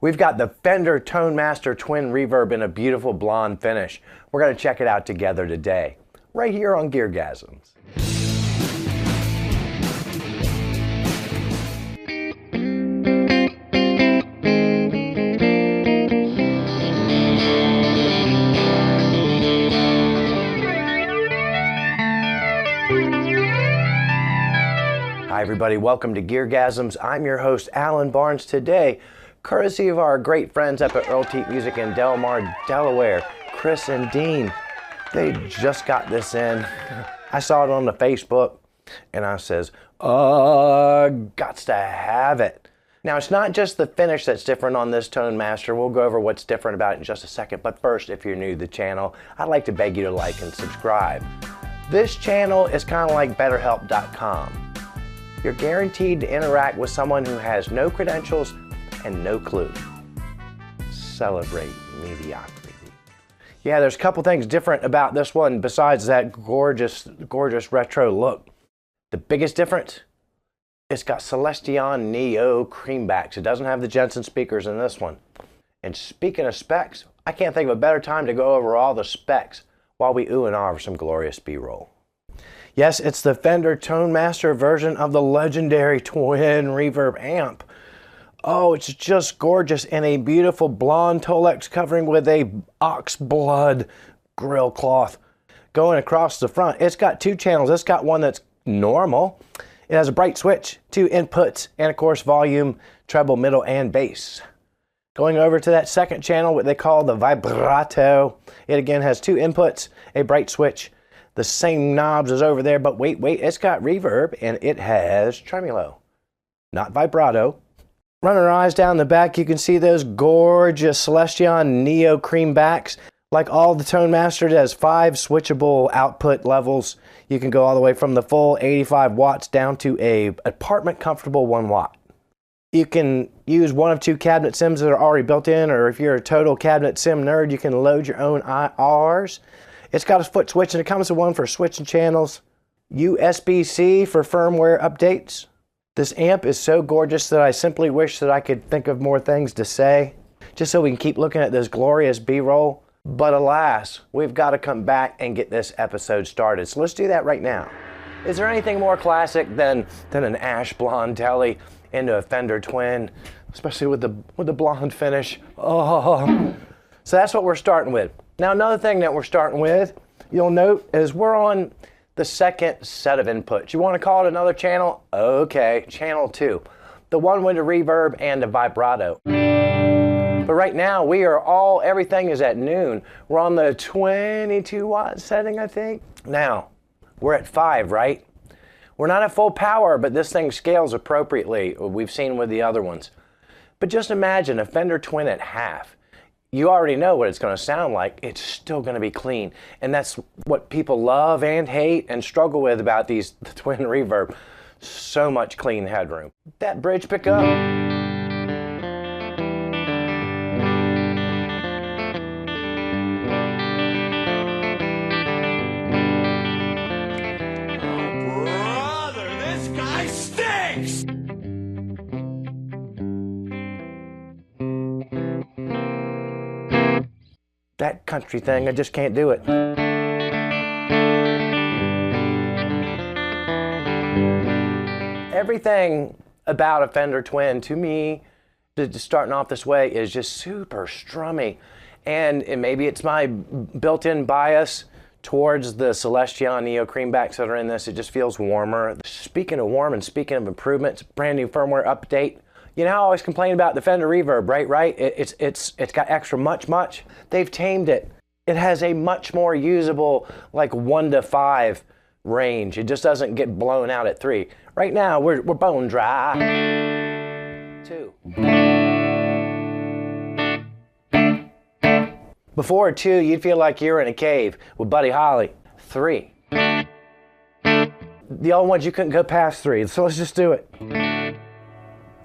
We've got the Fender Tonemaster Twin Reverb in a beautiful blonde finish. We're going to check it out together today, right here on GearGasms. Hi everybody, welcome to GearGasms. I'm your host, Alan Barnes. Today, courtesy of our great friends up at Earle Teat Music in Delmar, Delaware, Chris and Dean. They just got this in. I saw it on the Facebook and I says, gots to have it. Now it's not just the finish that's different on this Tonemaster. We'll go over what's different about it in just a second. But first, if you're new to the channel, I'd like to beg you to like and subscribe. This channel is kind of like BetterHelp.com. You're guaranteed to interact with someone who has no credentials and no clue. Celebrate mediocrity. Yeah, there's a couple things different about this one besides that gorgeous retro look. The biggest difference, it's got Celestion Neo Creambacks. It doesn't have the Jensen speakers in this one. And speaking of specs, I can't think of a better time to go over all the specs while we ooh and ah for some glorious B-roll. Yes, it's the Fender Tonemaster version of the legendary Twin Reverb amp. Oh, it's just gorgeous in a beautiful blonde tolex covering with a Oxblood grill cloth going across the front. It's got two channels. It's got one that's normal. It has a bright switch, two inputs, and of course volume, treble, middle, and bass. Going over to that second channel, what they call the vibrato. It again has two inputs, a bright switch, the same knobs as over there, but wait, it's got reverb and it has tremolo, not vibrato. Running our eyes down the back, you can see those gorgeous Celestion Neo Creambacks. Like all the Tonemaster, it has 5 switchable output levels. You can go all the way from the full 85 watts down to a apartment comfortable 1 watt. You can use one of 2 cabinet sims that are already built in, or if you're a total cabinet sim nerd, you can load your own IRs. It's got a foot switch and it comes with one for switching channels. USB-C for firmware updates. This amp is so gorgeous that I simply wish that I could think of more things to say, just so we can keep looking at this glorious B-roll. But alas, we've got to come back and get this episode started. So let's do that right now. Is there anything more classic than an ash blonde Tele into a Fender Twin, especially with the blonde finish? Oh, so that's what we're starting with. Now another thing that we're starting with, you'll note, is we're on the second set of inputs. You want to call it another channel? Okay, channel 2. The one with the reverb and the vibrato. But right now everything is at noon. We're on the 22 watt setting, I think. Now, we're at 5, right? We're not at full power, but this thing scales appropriately. We've seen with the other ones. But just imagine a Fender Twin at half. You already know what it's going to sound like. It's still going to be clean. And that's what people love and hate and struggle with about the Twin Reverb. So much clean headroom. That bridge pickup. Oh, brother, this guy stinks! That country thing, I just can't do it. Everything about a Fender Twin, to me, just starting off this way, is just super strummy. And maybe it's my built-in bias towards the Celestion Neo Creambacks that are in this. It just feels warmer. Speaking of warm and speaking of improvements, brand new firmware update. You know how I always complain about the Fender Reverb, right? It's got extra much. They've tamed it. It has a much more usable, like 1 to 5 range. It just doesn't get blown out at 3. Right now, we're bone dry. 2. Before 2, you'd feel like you're in a cave with Buddy Holly. 3. The old ones, you couldn't go past 3, so let's just do it.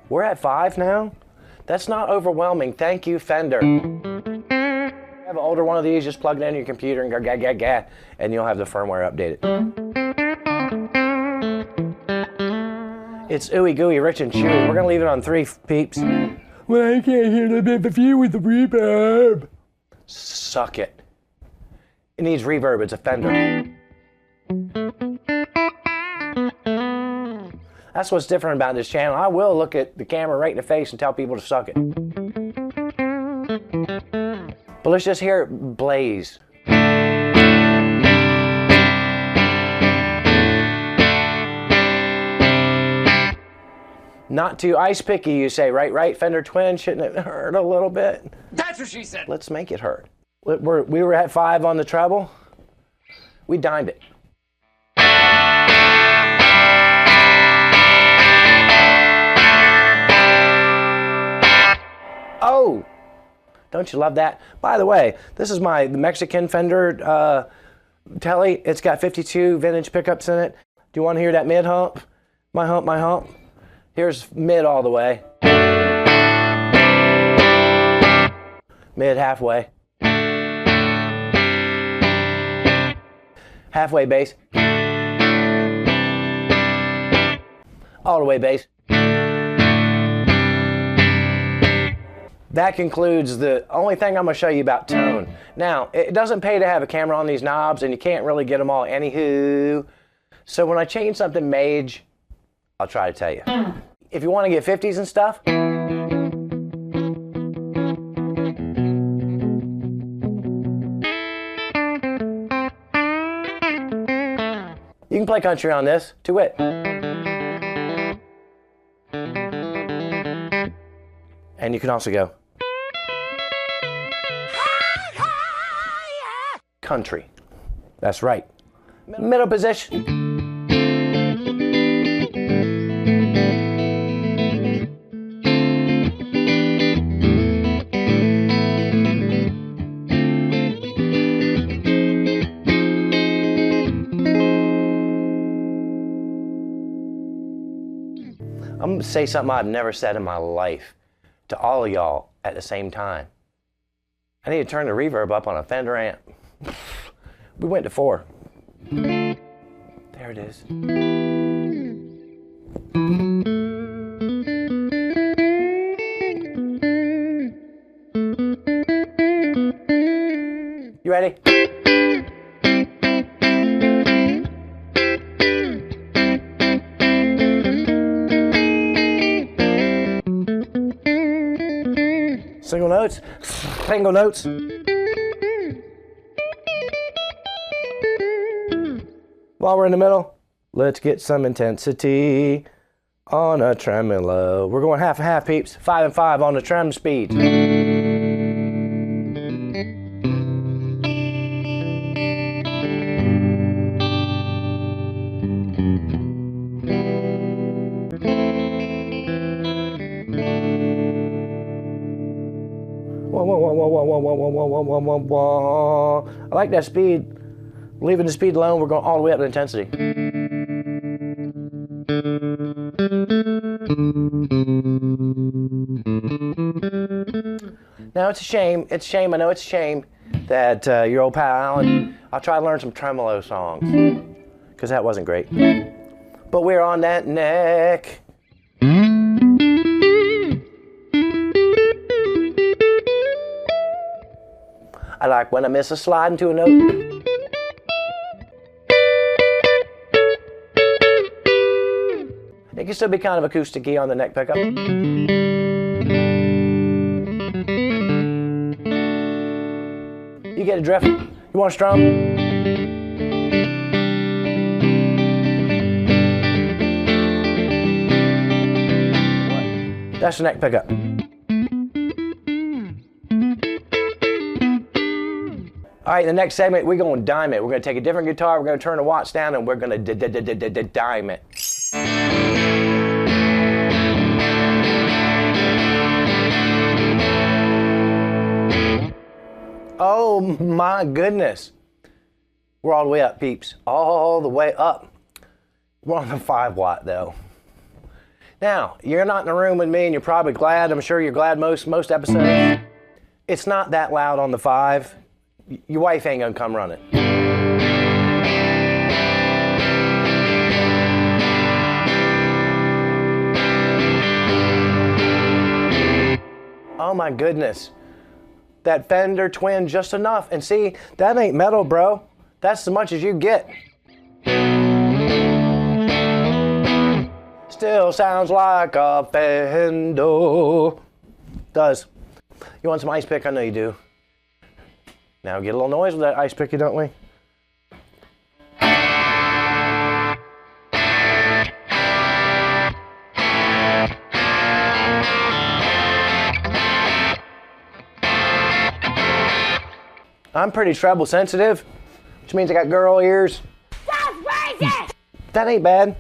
We're at 5 now? That's not overwhelming. Thank you, Fender. Have an older one of these, just plug it into your computer and go ga, and you'll have the firmware updated. It's ooey gooey, rich and chewy. We're gonna leave it on 3, peeps. Well, I can't hear the bit of you with the reverb. Suck it. It needs reverb. It's a Fender. That's what's different about this channel. I will look at the camera right in the face and tell people to suck it. But let's just hear it blaze. Not too ice picky, you say, right? Fender Twin, shouldn't it hurt a little bit? That's what she said. Let's make it hurt. We were at 5 on the treble. We dimed it. Oh, don't you love that? By the way, this is the Mexican Fender Tele. It's got 52 vintage pickups in it. Do you want to hear that mid hump? My hump, my hump. Here's mid all the way. Mid halfway. Halfway bass. All the way bass. That concludes the only thing I'm going to show you about tone. Now, it doesn't pay to have a camera on these knobs, and you can't really get them all anywho. So when I change something major, I'll try to tell you. If you want to get 50s and stuff, you can play country on this, to wit. And you can also go country. That's right. Middle position. I'm going to say something I've never said in my life to all of y'all at the same time. I need to turn the reverb up on a Fender amp. We went to 4. There it is. You ready? Single notes, single notes. While we're in the middle, let's get some intensity on a tremolo. We're going half and half, peeps. 5 and 5 on the trem speed. I like that speed. Leaving the speed alone, we're going all the way up to intensity. Now it's a shame, I know it's a shame that your old pal Alan, I'll try to learn some tremolo songs, because that wasn't great. But we're on that neck. I like when I miss a slide into a note. It can still be kind of acoustic-y on the neck pickup. You get a drift? You want a strum? That's the neck pickup. All right, the next segment, we're going to dime it. We're going to take a different guitar, we're going to turn the watts down, and we're going to dime it. Oh my goodness. We're all the way up, peeps. All the way up. We're on the 5 watt though. Now, you're not in the room with me and you're probably glad. I'm sure you're glad most episodes. It's not that loud on the 5. Your wife ain't gonna come running. Oh my goodness. That Fender twin just enough. And see, that ain't metal, bro. That's as much as you get. Still sounds like a Fender. Does. You want some ice pick? I know you do. Now get a little noise with that ice pick, don't we? I'm pretty treble sensitive, which means I got girl ears. That's racist! That ain't bad.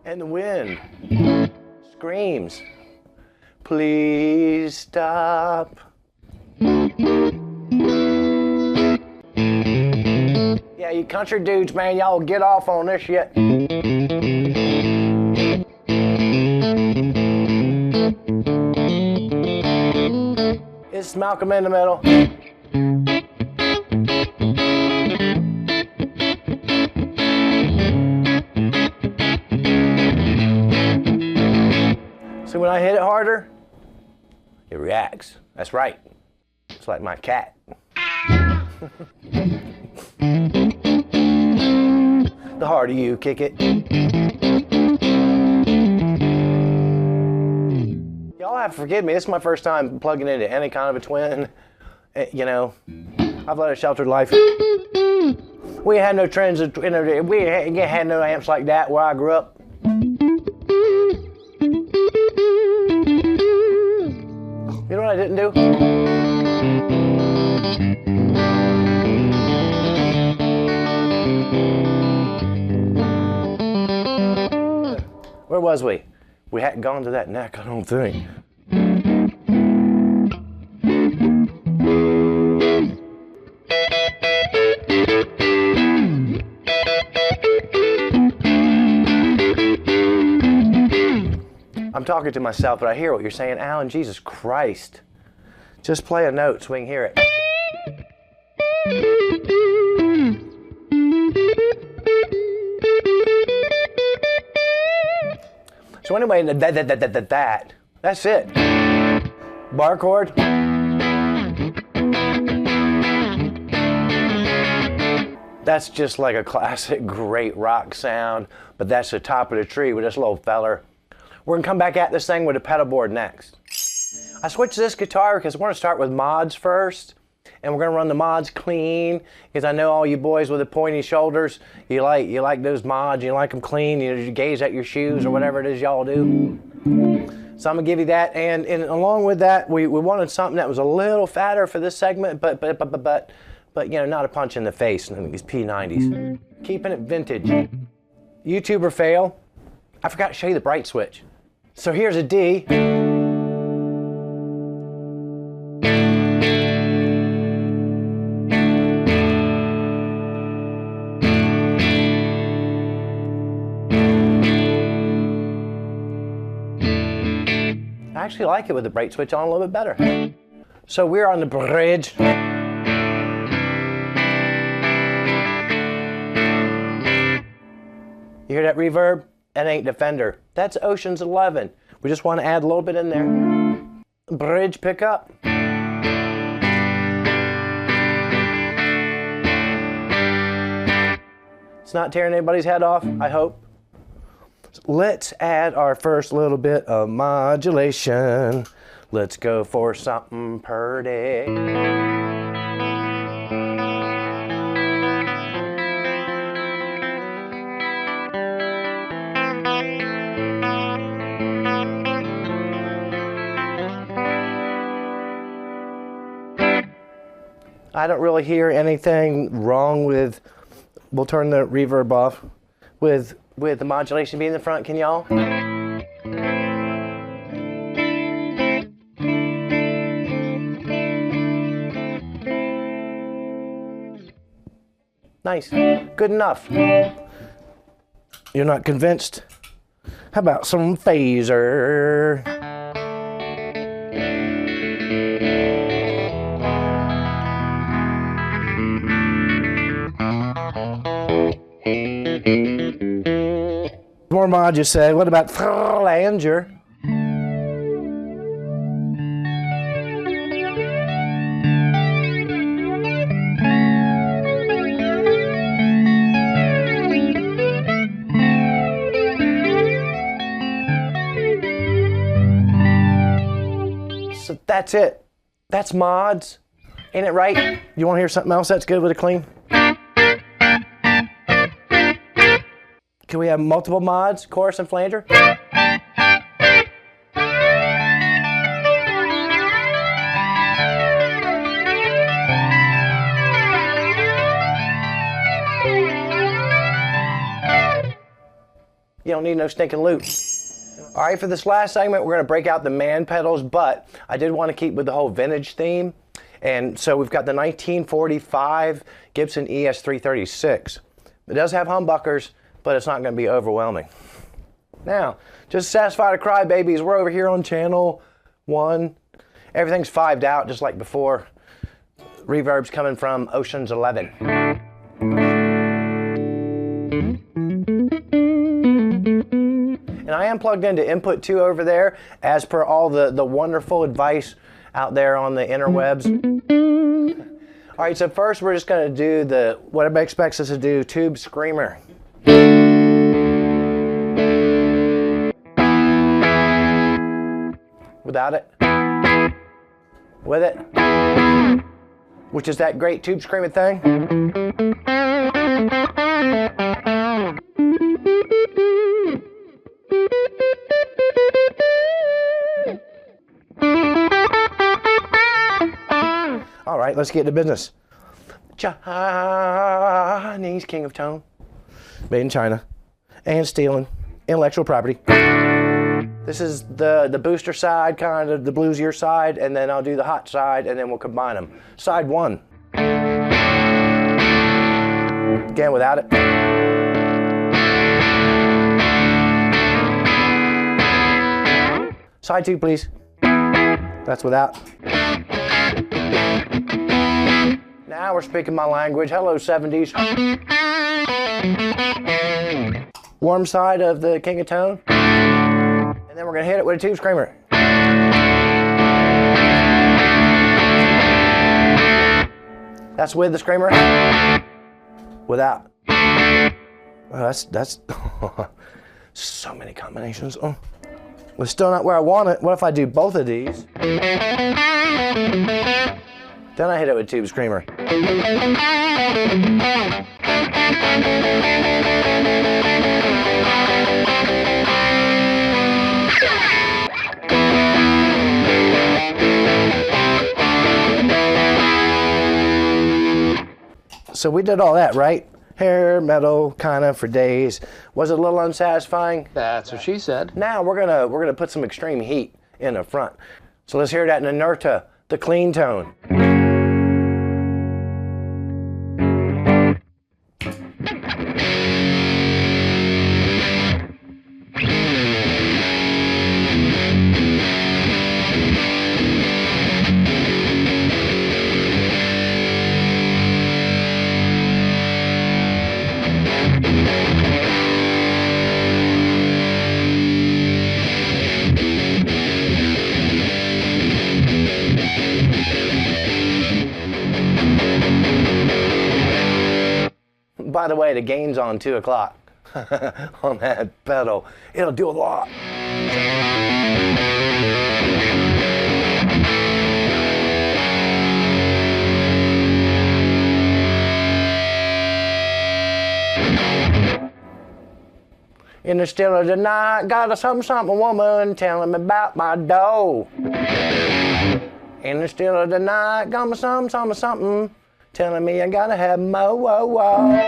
And the wind screams, please stop. Yeah, you country dudes, man, y'all get off on this shit. It's Malcolm in the Middle. So when I hit it harder, it reacts. That's right. It's like my cat. The harder you kick it. Y'all have to forgive me. This is my first time plugging into any kind of a twin. You know, I've led a sheltered life. We had no trends. We had no amps like that where I grew up. You know what I didn't do? Where was we? We hadn't gone to that neck, I don't think. I'm talking to myself, but I hear what you're saying. Alan, Jesus Christ. Just play a note so we can hear it. So anyway, that's it. Bar chord. That's just like a classic great rock sound, but that's the top of the tree with this little feller. We're gonna come back at this thing with a pedal board next. I switched this guitar because we're gonna start with mods first, and we're gonna run the mods clean, because I know all you boys with the pointy shoulders, you like those mods, you like them clean, you gaze at your shoes or whatever it is y'all do. So I'm gonna give you that, and along with that, we wanted something that was a little fatter for this segment, but you know, not a punch in the face, these P90s. Keeping it vintage. YouTuber fail. I forgot to show you the bright switch. So here's a D. I actually like it with the bright switch on a little bit better. So we're on the bridge. You hear that reverb? That ain't Defender. That's Ocean's 11. We just want to add a little bit in there. Bridge pickup. It's not tearing anybody's head off, I hope. So let's add our first little bit of modulation. Let's go for something pretty. I don't really hear anything wrong with, we'll turn the reverb off, with the modulation being in the front, can y'all? Nice, good enough. You're not convinced? How about some phaser? More mod, you say. What about flanger? So that's it. That's mods. Ain't it right? You want to hear something else that's good with a clean? Can we have multiple mods, chorus and flanger? You don't need no stinking loops. All right, for this last segment, we're gonna break out the man pedals, but I did want to keep with the whole vintage theme. And so we've got the 1945 Gibson ES336. It does have humbuckers, but it's not gonna be overwhelming. Now, just to satisfy the crybabies, we're over here on channel 1. Everything's 5'd out, just like before. Reverb's coming from Ocean's 11. And I am plugged into input 2 over there, as per all the wonderful advice out there on the interwebs. All right, so first we're just gonna do what everybody expects us to do, tube screamer. Without it. With it. Which is that great tube screaming thing. All right, let's get to business. Chinese king of tone. Made in China. And stealing intellectual property. This is the booster side, kind of the bluesier side, and then I'll do the hot side, and then we'll combine them. Side 1. Again, without it. Side 2, please. That's without. Now we're speaking my language. Hello, 70s. Warm side of the king of tone. And then we're gonna hit it with a tube screamer. That's with the screamer. Without. Oh, that's so many combinations. Oh. Well, it's still not where I want it. What if I do both of these? Then I hit it with tube screamer. So we did all that, right? Hair metal, kind of for days. Was it a little unsatisfying? That's what she said. Now we're gonna put some extreme heat in the front. So let's hear that in Inerta, the clean tone. By the way, the gain's on 2 o'clock on that pedal. It'll do a lot. In the still of the night, got a something woman telling me about my dough. In the still of the night, got me something telling me I gotta have mo whoa whoa.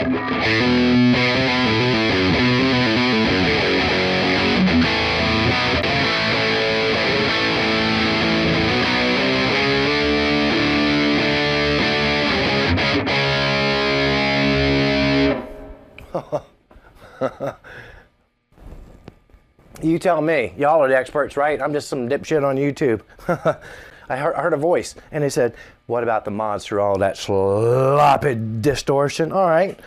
You tell me. Y'all are the experts, right? I'm just some dipshit on YouTube. I heard a voice, and they said, what about the mods through all that sloppy distortion? All right.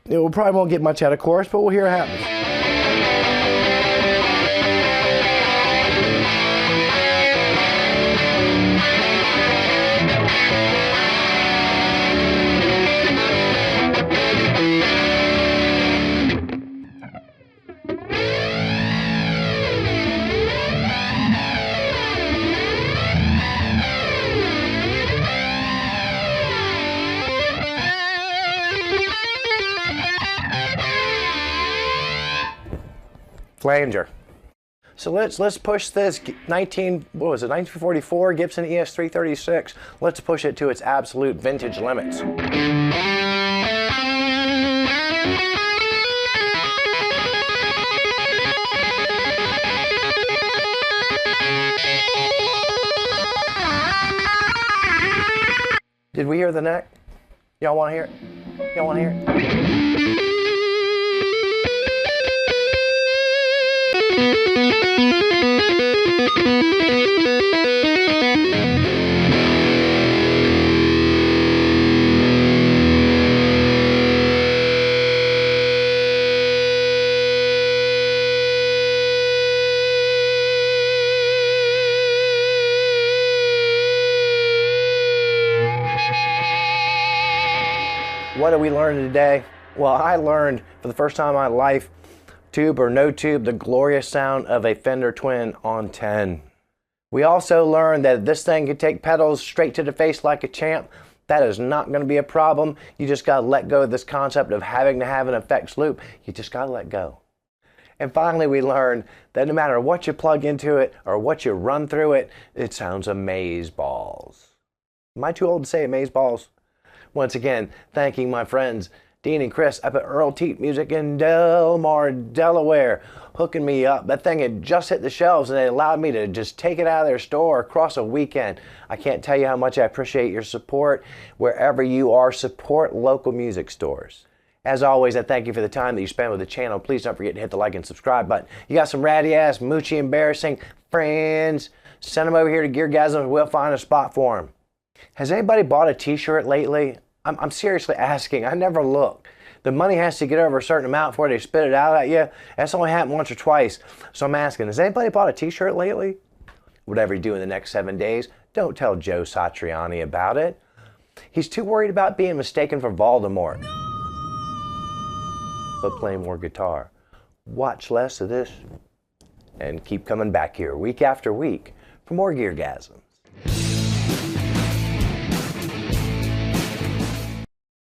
We probably won't get much out of chorus, but we'll hear what happens. Flanger. So let's push this 1944 Gibson ES336. Let's push it to its absolute vintage limits. Did we hear the neck? Y'all want to hear it? Y'all want to hear it? What did we learn today? Well, I learned for the first time in my life, tube or no tube, the glorious sound of a Fender Twin on 10. We also learned that this thing can take pedals straight to the face like a champ. That is not going to be a problem. You just got to let go of this concept of having to have an effects loop. You just got to let go. And finally, we learned that no matter what you plug into it or what you run through it, it sounds amazeballs. Am I too old to say amazeballs? Once again, thanking my friends Dean and Chris up at Earle Teat Music in Delmar, Delaware, hooking me up. That thing had just hit the shelves and they allowed me to just take it out of their store across a weekend. I can't tell you how much I appreciate your support. Wherever you are, support local music stores. As always, I thank you for the time that you spend with the channel. Please don't forget to hit the like and subscribe button. You got some ratty ass, moochy, embarrassing friends, send them over here to GearGasms. We'll find a spot for them. Has anybody bought a t-shirt lately? I'm seriously asking. I never look. The money has to get over a certain amount before they spit it out at you. That's only happened once or twice. So I'm asking, has anybody bought a t-shirt lately? Whatever you do in the next 7 days, don't tell Joe Satriani about it. He's too worried about being mistaken for Voldemort. But play more guitar. Watch less of this. And keep coming back here week after week for more GearGasms.